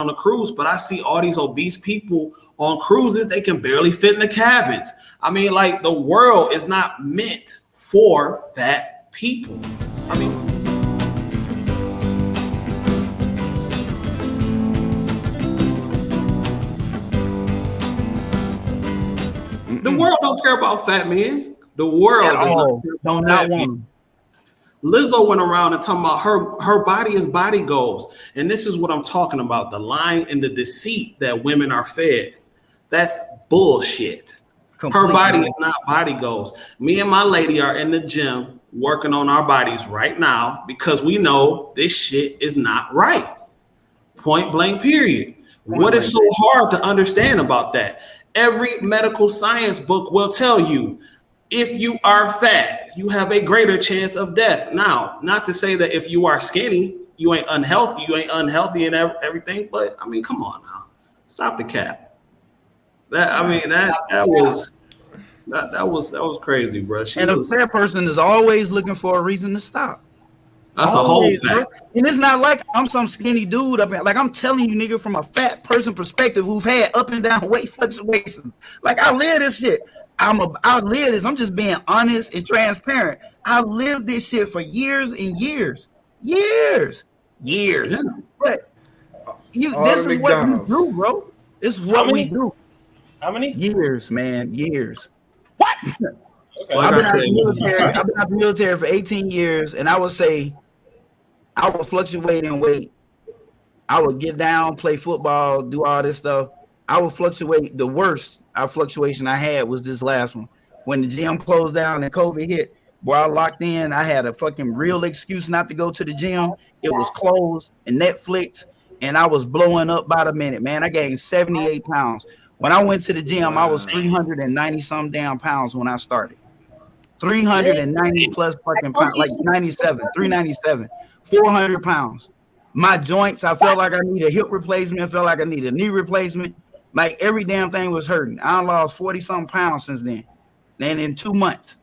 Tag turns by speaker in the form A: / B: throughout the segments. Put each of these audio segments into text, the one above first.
A: on a cruise, but I see all these obese people on cruises. They can barely fit in the cabins. I mean, like, the world is not meant for fat people. I mean, the world don't care about fat men. The world does not care about fat men. Lizzo went around and talking about her body is body goals. And this is what I'm talking about, the lying and the deceit that women are fed. That's bullshit. Completely. Her body is not body goals. Me and my lady are in the gym working on our bodies right now because we know this shit is not right. Point blank, period. What is so hard to understand about that? Every medical science book will tell you, if you are fat, you have a greater chance of death. Now, not to say that if you are skinny, you ain't unhealthy and everything, but I mean, come on now, stop the cap. That was crazy, bro.
B: A fat person is always looking for a reason to stop.
A: That's always, a whole fact.
B: And it's not like I'm some skinny dude up here. Like, I'm telling you, nigga, from a fat person perspective who've had up and down weight fluctuations. Like, I live this shit. I live this. I'm just being honest and transparent. I lived this shit for years and years. Yeah. But this is what we do, bro. This is what we do.
C: How many?
B: Years, man. Years.
C: What?
B: Okay. I've been out of the military for 18 years, and I would say I would fluctuate in weight. I would get down, play football, do all this stuff. I would fluctuate. The worst fluctuation I had was this last one. When the gym closed down and COVID hit, boy, I locked in. I had a fucking real excuse not to go to the gym. It was closed and Netflix, and I was blowing up by the minute, man. I gained 78 pounds. When I went to the gym, I was 390 some damn pounds when I started. 390 plus fucking pounds, like 97, 397, 400 pounds. My joints, I felt like I need a hip replacement. I felt like I need a knee replacement. Like, every damn thing was hurting. I lost 40 something pounds since then. And in 2 months,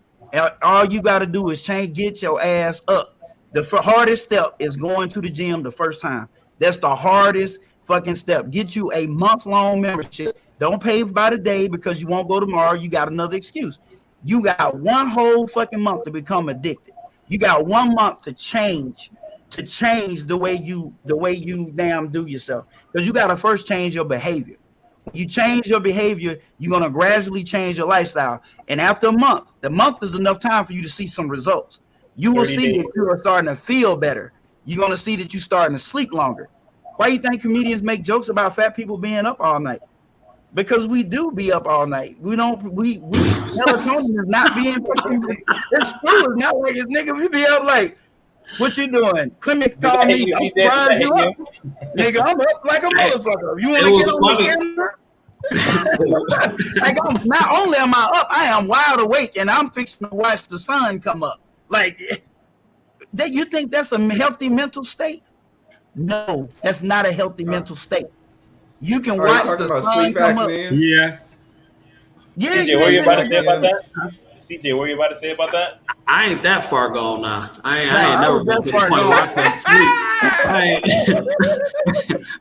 B: all you got to do is get your ass up. The hardest step is going to the gym the first time. That's the hardest fucking step. Get you a month-long membership. Don't pay by the day because you won't go tomorrow. You got another excuse. You got one whole fucking month to become addicted. You got 1 month to change the way you damn do yourself. Because you got to first change your behavior. You change your behavior, you're going to gradually change your lifestyle. And after a month, the month is enough time for you to see some results. You will see that you are starting to feel better. You're going to see that you're starting to sleep longer. Why do you think comedians make jokes about fat people being up all night? Because we do be up all night. Melatonin is not being fucking. It's true. It's not like it's nigga. We be up like, what you doing? Clement called me. I'm surprised you up. Nigga, I'm up like a motherfucker. You want to get on the camera? Like, not only am I up, I am wide awake and I'm fixing to watch the sun come up. Like, you think that's a healthy mental state? No, that's not a healthy mental state. You can watch the sun come up.
C: Yes.
B: Yeah.
C: CJ, what are you about to say about that? CJ, what are you about to say about that?
A: I ain't that far gone now. I ain't never been to the point where I couldn't sleep.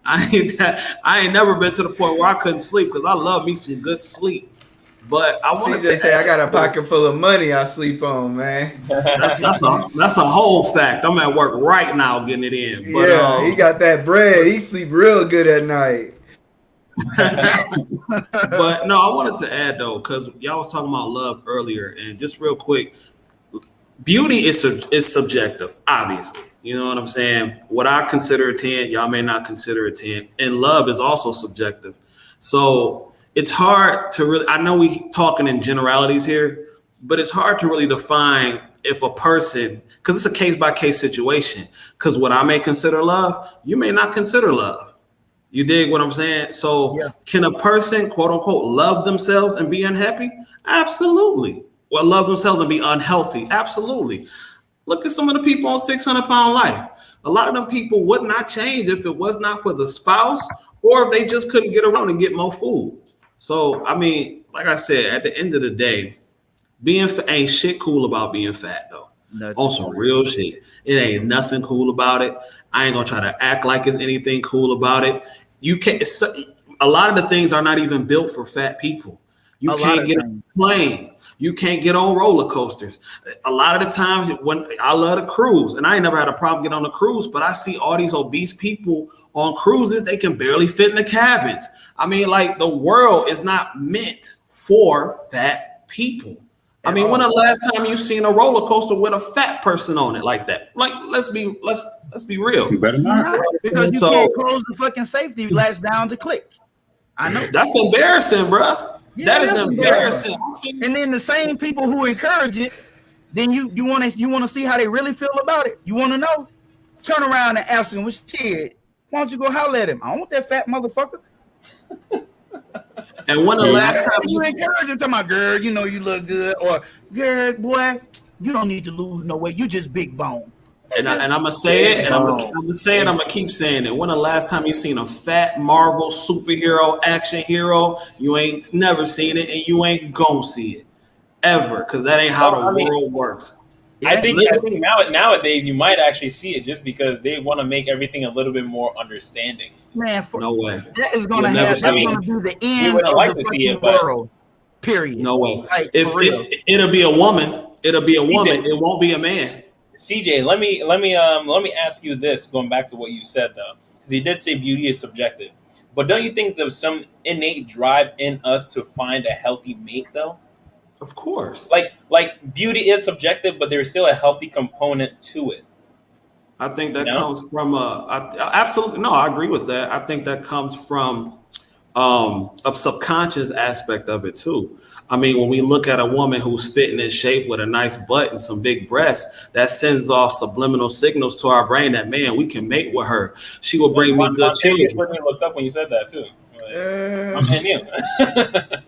A: I ain't never been to the point where I couldn't sleep because I love me some good sleep. But I want to
D: say I got a pocket full of money I sleep on, man.
A: That's a whole fact. I'm at work right now getting it in. But,
D: yeah, he got that bread. He sleep real good at night.
A: But no, I wanted to add though, because y'all was talking about love earlier, and just real quick, beauty is subjective, obviously. You know what I'm saying? What I consider a 10, y'all may not consider a 10, and love is also subjective. So it's hard to really, I know we talking in generalities here, but it's hard to really define if a person, because it's a case-by-case situation, because what I may consider love, you may not consider love. You dig what I'm saying? So Can a person, quote unquote, love themselves and be unhappy? Absolutely. Well, love themselves and be unhealthy? Absolutely. Look at some of the people on 600-pound life. A lot of them people would not change if it was not for the spouse or if they just couldn't get around and get more food. So, I mean, like I said, at the end of the day, ain't shit cool about being fat, though. On some real shit. It ain't nothing cool about it. I ain't gonna try to act like it's anything cool about it. You can't. A lot of the things are not even built for fat people. You can't get on a plane. You can't get on roller coasters. A lot of the times when I love to cruise, and I ain't never had a problem getting on a cruise, but I see all these obese people on cruises. They can barely fit in the cabins. I mean, like, the world is not meant for fat people. I mean, when the last time you seen a roller coaster with a fat person on it like that? Like, let's be real.
E: You better not.
B: Because you can't close the fucking safety latch down to click. I know.
A: That's embarrassing, bro.
B: Yeah,
A: that is embarrassing.
B: And then the same people who encourage it, then you want to see how they really feel about it. You want to know? Turn around and ask them, "Well, shit, why don't you go holler at him? I don't want that fat motherfucker."
A: And when the last time
B: you encourage him, talking about, "Girl, you know you look good," or "Girl, boy, you don't need to lose no weight. You just big bone."
A: And I'm gonna say it, and I'm gonna say it. I'm gonna keep saying it. When the last time you seen a fat Marvel superhero action hero? You ain't never seen it, and you ain't gonna see it ever, because that ain't how the world works.
C: I think nowadays you might actually see it just because they want to make everything a little bit more understanding.
B: Man,
A: no way.
B: That is gonna happen. That's gonna be the end of
C: like
B: the
C: to see it,
B: world. Period.
A: No way.
B: Like,
A: it'll be a woman. It'll be a woman. It won't be a man.
C: CJ, let me ask you this, going back to what you said though, because he did say beauty is subjective, but don't you think there's some innate drive in us to find a healthy mate though?
A: Of course.
C: Like beauty is subjective, but there's still a healthy component to it.
A: I think that comes from absolutely no. I agree with that. I think that comes from a subconscious aspect of it too. I mean, when we look at a woman who's fit and in shape with a nice butt and some big breasts, that sends off subliminal signals to our brain that, man, we can mate with her. She will bring me good children.
C: I looked up when you said that too. I'm hitting you.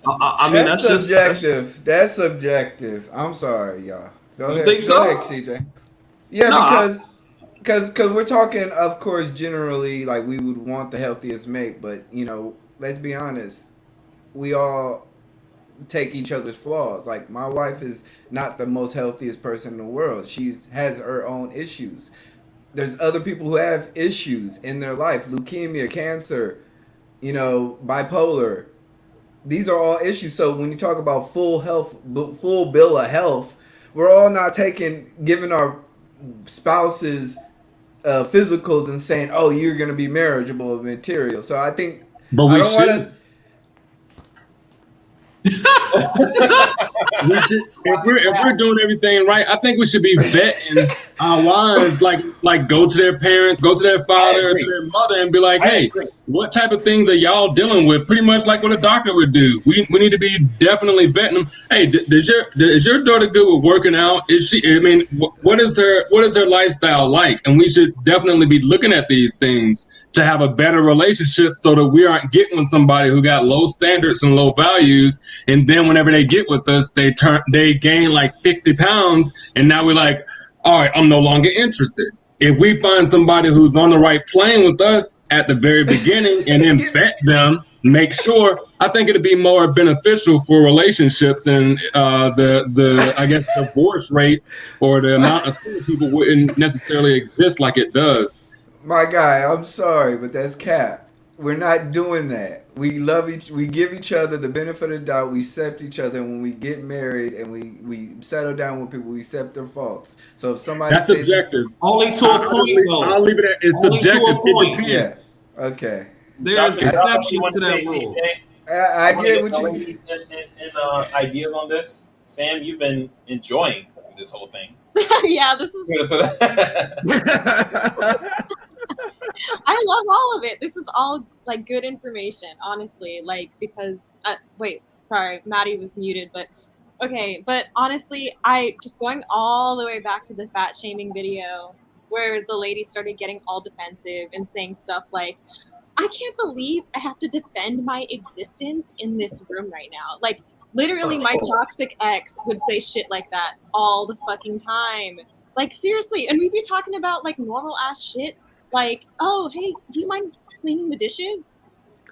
A: I mean, that's
D: subjective. That's subjective. I'm sorry, y'all. Go ahead.
A: Think so?
D: Go ahead, CJ. Yeah, because we're talking, of course, generally, like, we would want the healthiest mate, but, you know, let's be honest, we all take each other's flaws. Like, my wife is not the most healthiest person in the world. She has her own issues. There's other people who have issues in their life, leukemia, cancer, you know, bipolar. These are all issues. So when you talk about full bill of health, we're all not giving our spouses physicals and saying, "Oh, you're going to be marriageable material." So I think,
E: but we should. If we're doing everything right, I think we should be vetting our wives, like go to their parents, go to their father, to their mother, and be like, "Hey, what type of things are y'all dealing with?" Pretty much like what a doctor would do. We need to be definitely vetting them. Hey, is your daughter good with working out? Is she? I mean, what is her lifestyle like? And we should definitely be looking at these things to have a better relationship, so that we aren't getting with somebody who got low standards and low values, and then whenever they get with us, they gain like 50 pounds, and now we're like, all right, I'm no longer interested. If we find somebody who's on the right plane with us at the very beginning and then vet them, make sure, I think it'd be more beneficial for relationships, and the I guess divorce rates or the amount of single people wouldn't necessarily exist like it does.
D: My guy, I'm sorry, but that's cap. We're not doing that. We we give each other the benefit of the doubt. We accept each other, and when we get married and we settle down with people, we accept their faults. So if somebody
E: that's subjective.
A: Only to a point, though.
E: I'll leave it at it's subjective.
D: Yeah. Okay.
A: There's exceptions to that rule.
D: I get what you
C: ideas on this. Sam, you've been enjoying this whole thing.
F: Yeah, this is. I love all of it. This is all like good information, honestly. Like, because wait, sorry, Maddie was muted, but okay. But honestly, I just going all the way back to the fat shaming video where the lady started getting all defensive and saying stuff like, "I can't believe I have to defend my existence in this room right now." Like, literally, my toxic ex would say shit like that all the fucking time. Like, seriously. And we'd be talking about, like, normal ass shit. Like, "Oh, hey, do you mind cleaning the dishes?"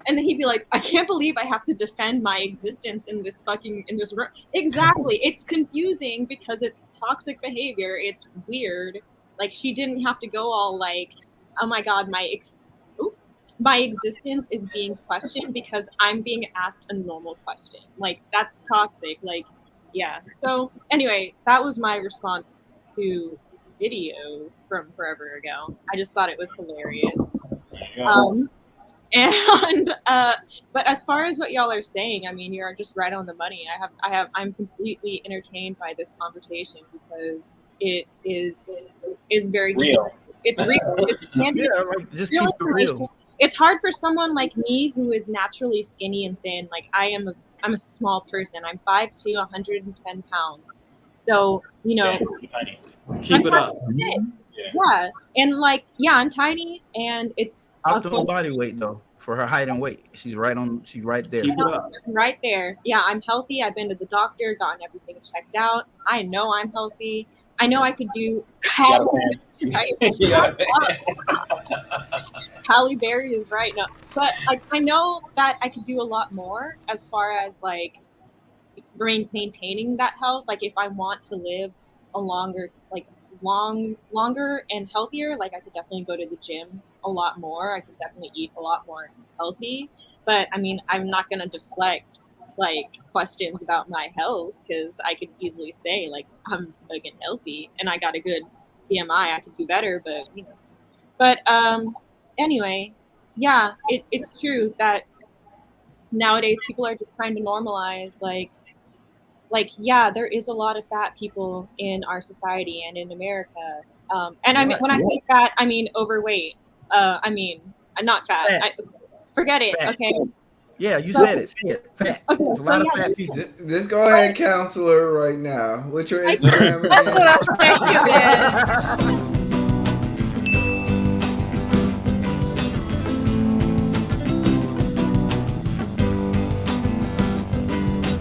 F: And then he'd be like, "I can't believe I have to defend my existence in this room." Exactly. It's confusing because it's toxic behavior. It's weird. Like, she didn't have to go all like, "Oh my God, my existence is being questioned because I'm being asked a normal question. Like, that's toxic. Like, yeah. So anyway, that was my response to video from forever ago. I just thought it was hilarious. And but as far as what y'all are saying, I mean, you're just right on the money. I'm completely entertained by this conversation because it is very
C: real.
F: It's real. It's
B: just keep it real.
F: It's hard for someone like me who is naturally skinny and thin. Like I'm a small person. I'm 5'2", 110 pounds. So
C: tiny.
A: Keep it up.
F: Yeah, and I'm tiny, and it's
B: optimal body weight though for her height and weight. She's right there.
A: Keep it up.
F: Right there. Yeah, I'm healthy. I've been to the doctor, gotten everything checked out. I know I'm healthy. I know I could do. Halle Berry is right now, but I know that I could do a lot more as far as maintaining that health. Like if I want to live a longer and healthier, I could definitely go to the gym a lot more. I could definitely eat a lot more healthy. But I mean, I'm not gonna deflect questions about my health because I could easily say I'm fucking healthy and I got a good BMI. I could do better, but anyway, yeah, it's true that nowadays people are just trying to normalize yeah, there is a lot of fat people in our society and in America. And I mean, when I say fat, I mean overweight. I mean, not fat. Forget it.
B: Fat.
F: Okay.
B: Yeah, you said it. Say it. Fat.
F: Okay,
B: There's a lot of fat people.
D: Just go ahead, counselor, right now. What's your Instagram again?
F: Thank you, man.